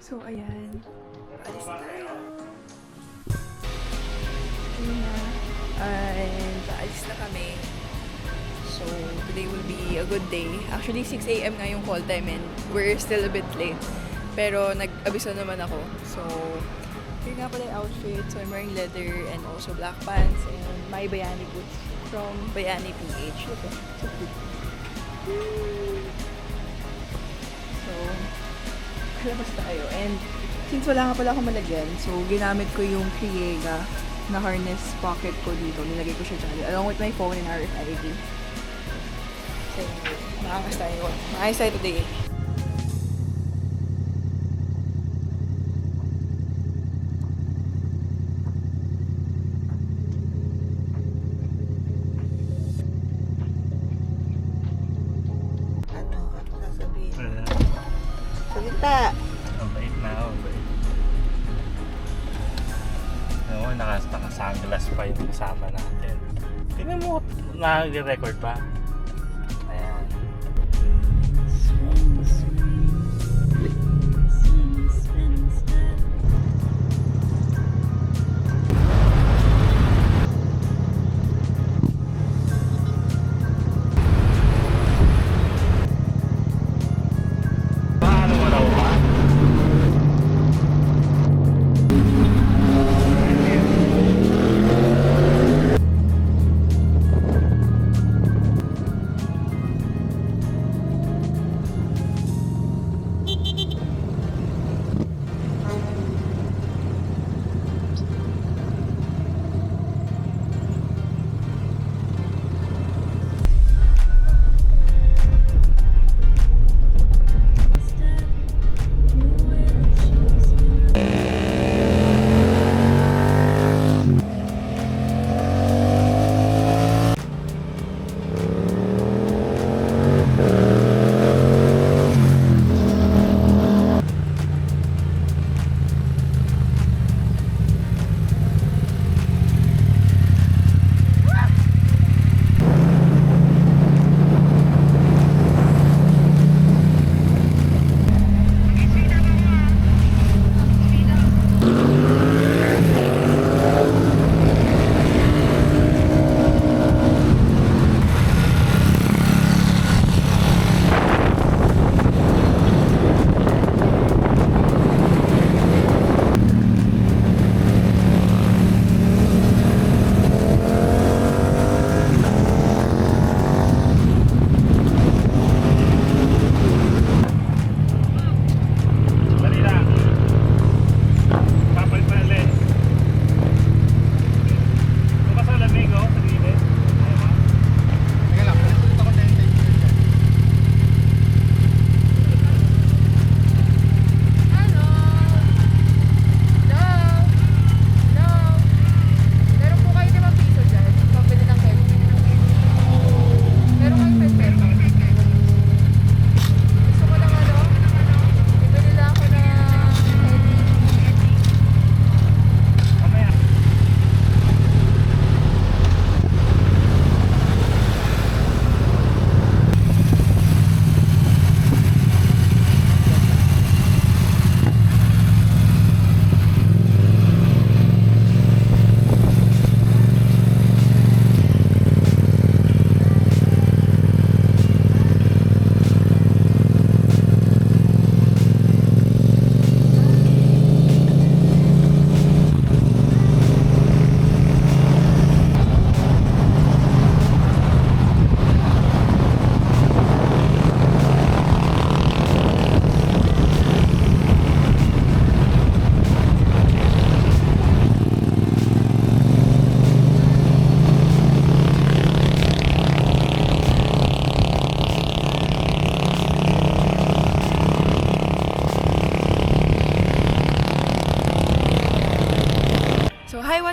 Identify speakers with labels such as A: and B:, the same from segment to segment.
A: So, ayan. Paalis na tayo. Ayun na. And paalis na kami. So, today will be a good day. Actually, 6 a.m. nga yung call time and we're still a bit late. Pero nag-abiso naman ako. So, yun nga pala yung outfit. So, I'm wearing leather and also black pants and my Bayani boots from Bayani PH. Okay. So cute. So, labas tayo. And since wala nga pala akong malagyan, so ginamit ko yung Kriega na harness pocket ko dito. Nilagay ko siya dyan. Along with my phone and RFID. So, makakas tayo. Maayos tayo today.
B: Salita.
C: Mabait na ako. Oo, naka-sunglass pa yung kasama natin. Tingnan mo, nag-record pa. Ayan.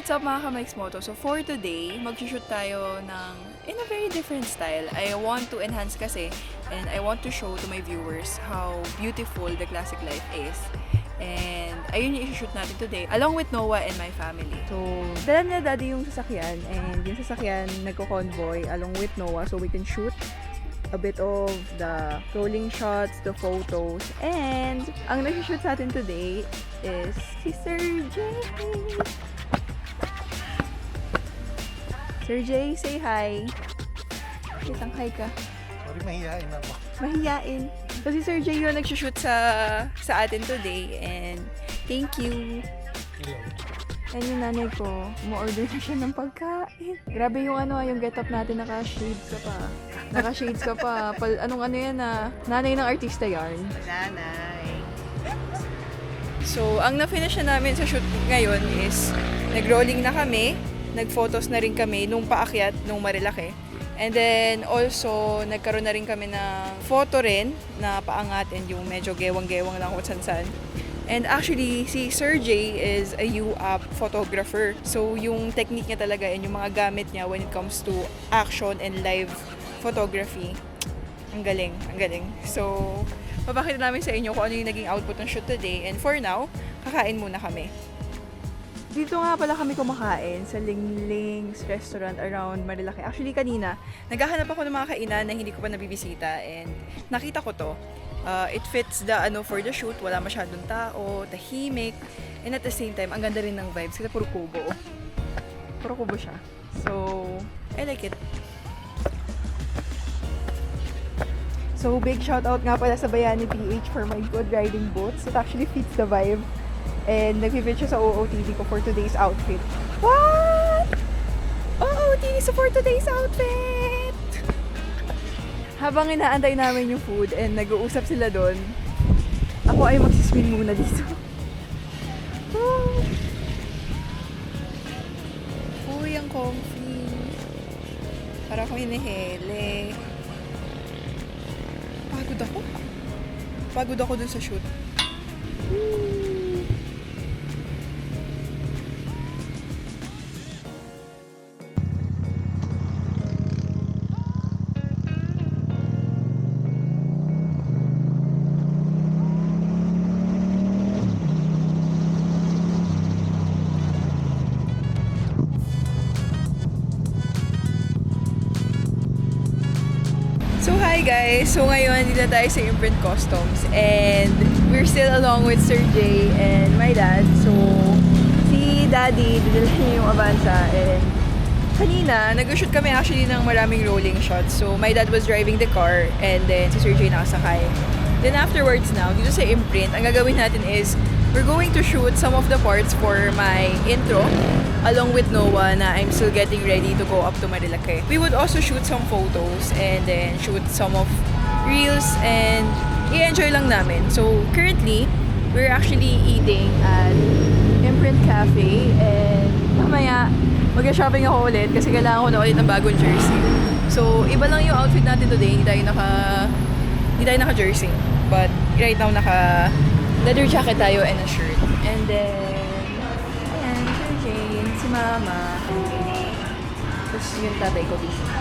A: What's up mga ka-Mike's Moto? So for today, mag-shoot tayo ng in a very different style. I want to enhance kasi and I want to show to my viewers how beautiful the classic life is. And ayun yung i-shoot natin today along with Noah and my family. So dala na daddy yung sasakyan and yung sasakyan nagko-convoy along with Noah so we can shoot a bit of the rolling shots, the photos, and ang nag-shoot sa atin today is si Sir Jay. Sir Jay, say hi. Kitang hi ka.
B: Sorry, mahihain ako.
A: Mahiyain. So si Sir Jay yung nag-shoot sa atin today, and thank you.
B: Hello.
A: And yung nanay ko, mo-order na siya ng pagkain. Grabe yung yung get up natin, naka-shades ka pa. Naka-shades ka pa. Anong yan nanay ng artista yarn.
D: Nanay.
A: So, ang na-finish na namin sa shoot ngayon is nag-rolling na kami, nag-photos na rin kami nung paakyat, nung Marilaki. And then, also, nagkaroon na rin kami ng photo rin na paangat and yung medyo gewang-gewang lang kung san-san. And actually, si Sir Jay is a U-Up photographer. So, yung technique niya talaga and yung mga gamit niya when it comes to action and live photography, ang galing, ang galing. So, papakita namin sa inyo kung ano yung naging output ng shoot today. And for now, kakain muna kami. Dito nga pala kami kumakain sa Lingling's restaurant around Marilaki. Actually, kanina, naghahanap ako ng mga kainan na hindi ko pa nabibisita and nakita ko to. It fits the for the shoot, wala masyadong tao, tahimik, and at the same time, ang ganda rin ng vibes kasi puro kubo. Puro kubo siya. So, I like it. So, big shout out nga pala sa Bayani PH for my good riding boots. It actually fits the vibe. And nag-fit siya sa OOTD ko for today's outfit. What? OOTD for today's outfit! Habang inaantay namin yung food and nag-uusap sila doon, ako ay magsiswim muna dito. Uy, ang comfy. Para akong hinihele. Pagod ako dun sa shoot. So hi guys! So ngayon, dito tayo sa Imprint Customs and we're still along with Sir Jay and my dad. So, si Daddy, dinala niya yung Avanza and kanina, nag-shoot kami actually ng maraming rolling shots. So, my dad was driving the car and then si Sir Jay nakasakay. Then afterwards now, dito sa Imprint, ang gagawin natin is we're going to shoot some of the parts for my intro along with Noah na I'm still getting ready to go up to Marilaki. We would also shoot some photos and then shoot some of reels and i-enjoy lang namin. So currently, we're actually eating at Imprint Cafe and mamaya mag-shopping ako ulit kasi kailangan ko na ulit ng bagong jersey. So iba lang yung outfit natin today, hindi tayo naka-jersey. But right now naka leather jacket tayo and a shirt. And then si Mama, tapos yung tatay ko busy.